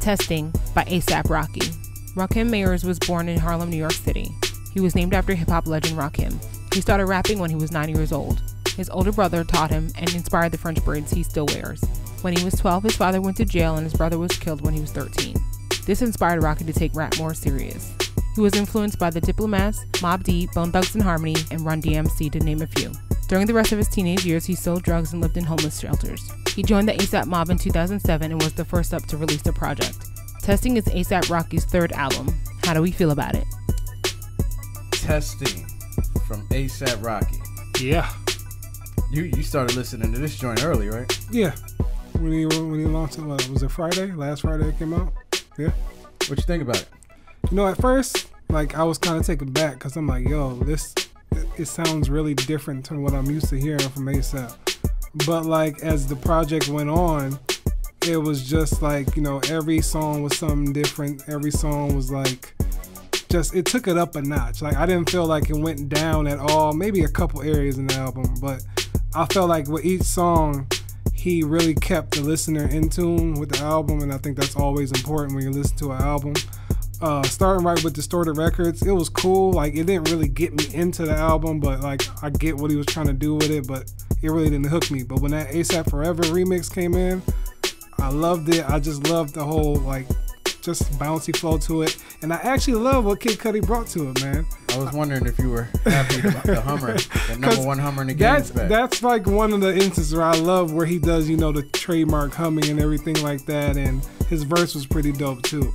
Testing by A$AP Rocky. Rakim Mayers was born in Harlem, New York City. He was named after hip-hop legend Rakim. He started rapping when he was 9 years old. His older brother taught him and inspired the French braids he still wears. When he was 12, his father went to jail and his brother was killed when he was 13. This inspired Rocky to take rap more serious. He was influenced by the Diplomats, Mobb Deep, Bone Thugs and Harmony, and Run DMC, to name a few. During the rest of his teenage years, he sold drugs and lived in homeless shelters. He joined the A$AP Mob in 2007 and was the first up to release the project. Testing is A$AP Rocky's third album. How do we feel about it? Testing from A$AP Rocky. Yeah. You started listening to this joint early, right? Yeah. When he launched it, was it Friday? Last Friday it came out? Yeah. What you think about it? You know, at first, like, I was kind of taken back because I'm like, yo, it sounds really different to what I'm used to hearing from A$AP. But like as the project went on, it was just like, you know, every song was something different. Every song was like, just, it took it up a notch. Like I didn't feel like it went down at all. Maybe a couple areas in the album, but I felt like with each song, he really kept the listener in tune with the album, and I think that's always important when you listen to an album. Starting right with Distorted Records, it was cool. Like it didn't really get me into the album, but like I get what he was trying to do with it, but it really didn't hook me. But when that A$AP Forever remix came in, I loved it. I just loved the whole like just bouncy flow to it, and I actually love what Kid Cudi brought to it, man. I was wondering if you were happy the Hummer, the number one Hummer in the game. That's like one of the instances where I love where he does, you know, the trademark humming and everything like that, and his verse was pretty dope too.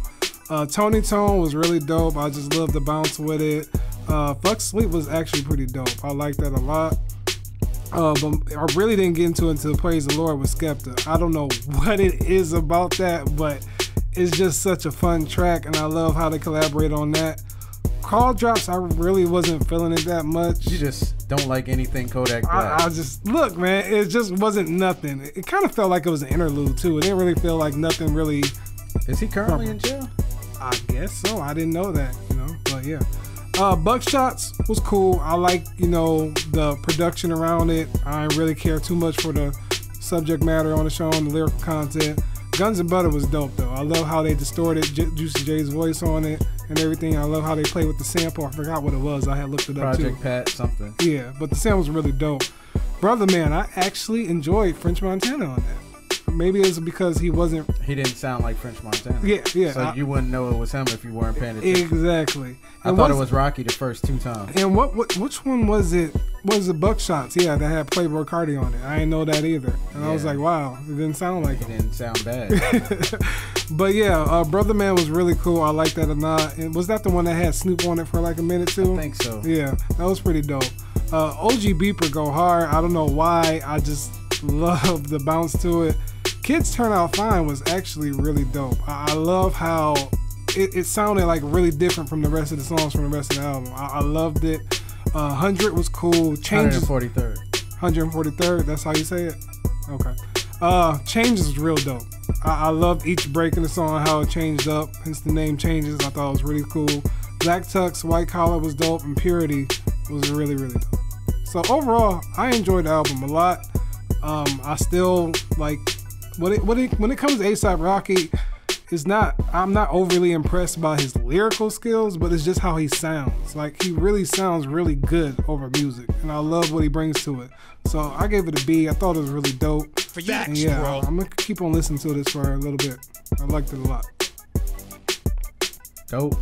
Tony Tone was really dope. I just love the bounce with it. Fuck Sleep was actually pretty dope. I like that a lot. But I really didn't get into it until Praise the Lord with Skepta. I don't know what it is about that, but it's just such a fun track, and I love how they collaborate on that. Call Drops, I really wasn't feeling it that much. You just don't like anything Kodak Black. I just, look, man, it just wasn't nothing. It kind of felt like it was an interlude too. It didn't really feel like nothing really. Is he currently in jail? I guess so. I didn't know that, you know, but yeah. Buckshots was cool. I like, you know, the production around it. I didn't really care too much for the subject matter on the show and the lyrical content. Guns and Butter was dope though. I love how they distorted Juicy J's voice on it and everything. I love how they played with the sample. I forgot what it was. I had looked it up too. Project Pat something. Yeah, but the sample was really dope. Brother Man, I actually enjoyed French Montana on that. Maybe it's because he didn't sound like French Montana. Yeah. So you wouldn't know it was him if you weren't paying attention. Exactly. I thought it was Rocky the first two times. And which one was it? Was it Buckshots? Yeah, that had Playboy Cardi on it. I didn't know that either. And I was like, wow, it didn't sound like it. It didn't sound bad. But yeah, Brother Man was really cool. I like that a lot. And was that the one that had Snoop on it for like a minute too? I think so. Yeah, that was pretty dope. OG Beeper go hard. I don't know why. I just love the bounce to it. Kids Turn Out Fine was actually really dope. I love how it sounded like really different from the rest of the songs from the rest of the album. I loved it. 100 was cool. Changes. 143rd. 143rd. That's how you say it. Okay. Changes was real dope. I loved each break in the song, how it changed up. Hence the name Changes. I thought it was really cool. Black Tux, White Collar was dope, and Purity was really, really dope. So overall, I enjoyed the album a lot. I still like when it comes to A$AP Rocky, I'm not overly impressed by his lyrical skills, but it's just how he sounds. Like he really sounds really good over music, and I love what he brings to it. So I gave it a B. I thought it was really dope. For you, yeah, bro. I'm gonna keep on listening to this for a little bit. I liked it a lot. Dope.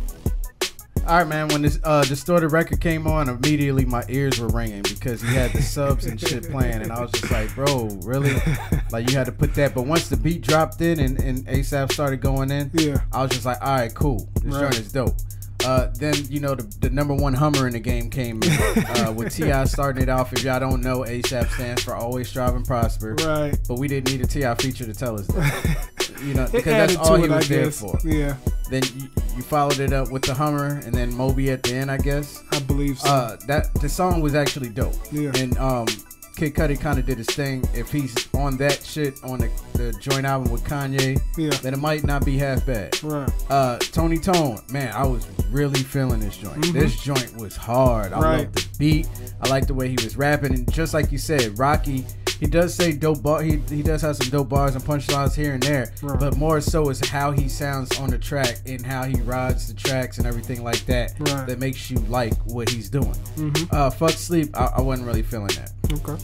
All right, man. When this Distorted record came on, immediately my ears were ringing because he had the subs and shit playing, and I was just like, bro, really? Like you had to put that. But once the beat dropped in and A$AP started going in, yeah, I was just like, all right, cool. This joint is dope. Then, you know, the number one Hummer in the game came in with T.I. starting it off. If y'all don't know, A$AP stands for Always Strive and Prosper. Right. But we didn't need a T.I. feature to tell us that. You know, because that's all he was there for. Yeah. Then you followed it up with the Hummer and then Moby at the end, I guess. I believe so. The song was actually dope. Yeah. And Kid Cudi kind of did his thing. If he's on that shit on the joint album with Kanye, yeah, then it might not be half bad. Right. Tony Tone, man, I was really feeling this joint. Mm-hmm. This joint was hard. I loved the beat. I liked the way he was rapping. And just like you said, Rocky he does say dope bar. He does have some dope bars and punchlines here and there, Right. but more so is how he sounds on the track and how he rides the tracks and everything like that. Right. That makes you like what he's doing. Mm-hmm. Fuck Sleep. I wasn't really feeling that. Okay.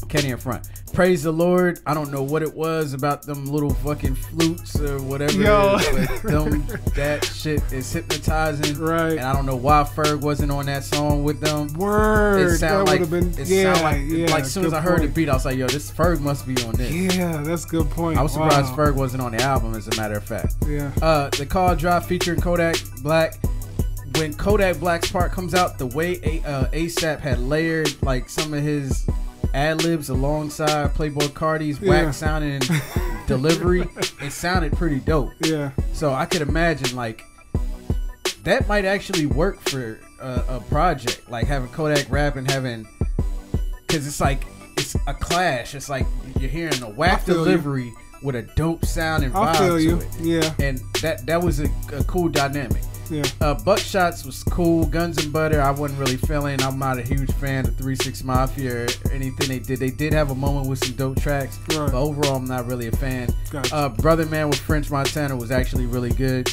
Kenny in front. Praise the Lord. I don't know what it was about them little fucking flutes or whatever. Yo. But that shit is hypnotizing. Right. And I don't know why Ferg wasn't on that song with them. Word. It sound that like, would have been. it Yeah. sound like, Yeah. like as soon as I heard the beat, I was like, yo, this Ferg must be on this. Yeah, that's a good point. I was surprised Wow. Ferg wasn't on the album, as a matter of fact. Yeah. The Call Drop featuring Kodak Black. When Kodak Black's part comes out, the way ASAP had layered like some of his ad-libs alongside Playboy Cardi's whack sounding delivery, it sounded pretty dope. Yeah. So I could imagine like that might actually work for a project, like having Kodak rap and having, because it's like it's a clash. It's like you're hearing a whack delivery with a dope sound and vibe to it. Yeah. And that was a cool dynamic. Yeah. Buckshots was cool. Guns and Butter, I wasn't really feeling. I'm not a huge fan of 3 6 Mafia or anything they did. They did have a moment with some dope tracks, Right. but overall, I'm not really a fan. Gotcha. Brother Man with French Montana was actually really good.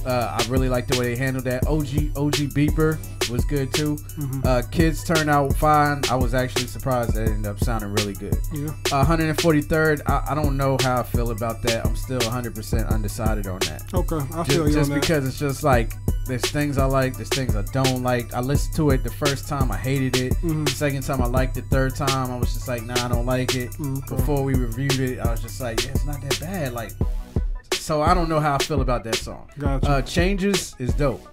I really liked the way they handled that. OG Beeper was good too. Mm-hmm. Kids turned out fine. I was actually surprised that it ended up sounding really good. Yeah. 143rd, I don't know how I feel about that. I'm still 100% undecided on that. Okay. I feel you Just on that. because it's just like there's things I like, there's things I don't like. I listened to it the first time, I hated it. Mm-hmm. The second time I liked it. Third time I was just like, nah, I don't like it. Okay. Before we reviewed it, I was just like, yeah, it's not that bad. Like, so I don't know how I feel about that song. Gotcha. Changes is dope.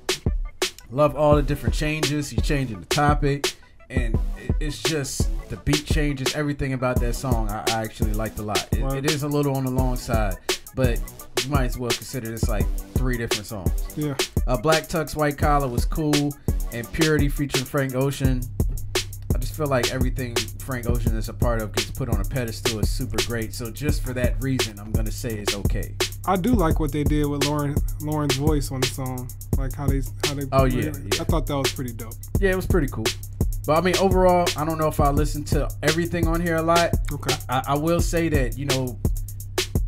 Love all the different changes. He's changing the topic, and it's just the beat changes. Everything about that song I actually liked a lot. Right. It is a little on the long side, but you might as well consider this like 3 different songs. Yeah. Black Tux White Collar was cool, and Purity featuring Frank Ocean. I just feel like everything Frank Ocean is a part of gets put on a pedestal is super great. So just for that reason, I'm gonna say it's okay. I do like what they did with Lauren's voice on the song, like how they. Oh, yeah. I thought that was pretty dope. Yeah, it was pretty cool. But I mean, overall, I don't know if I listened to everything on here a lot. Okay. I will say that, you know,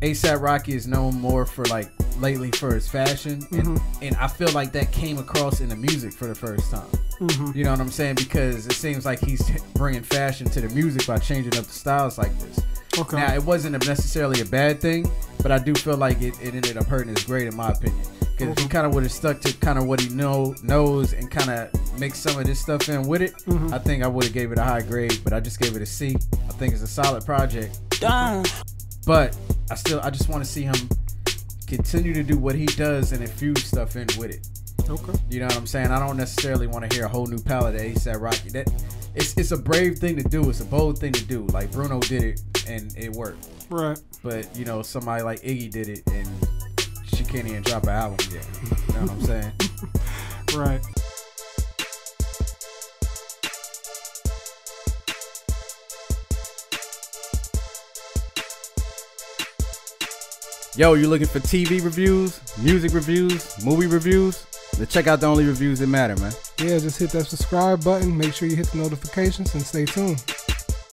A$AP Rocky is known more for like lately for his fashion, and I feel like that came across in the music for the first time. You know what I'm saying? Because it seems like he's bringing fashion to the music by changing up the styles like this. Okay. Now, it wasn't necessarily a bad thing, but I do feel like it ended up hurting his grade, in my opinion. Because if he kind of would have stuck to kind of what he knows and kind of mixed some of this stuff in with it, I think I would have gave it a high grade, but I just gave it a C. I think it's a solid project. But I just want to see him continue to do what he does and infuse stuff in with it. Okay. You know what I'm saying? I don't necessarily want to hear a whole new palette of A$AP Rocky. It's a brave thing to do. It's a bold thing to do. Like Bruno did it and it worked. Right. But you know, somebody like Iggy did it and she can't even drop an album yet. You know what I'm saying? Right. Yo, you looking for TV reviews, music reviews, movie reviews? Then check out the only reviews that matter, man. Yeah, just hit that subscribe button. Make sure you hit the notifications and stay tuned.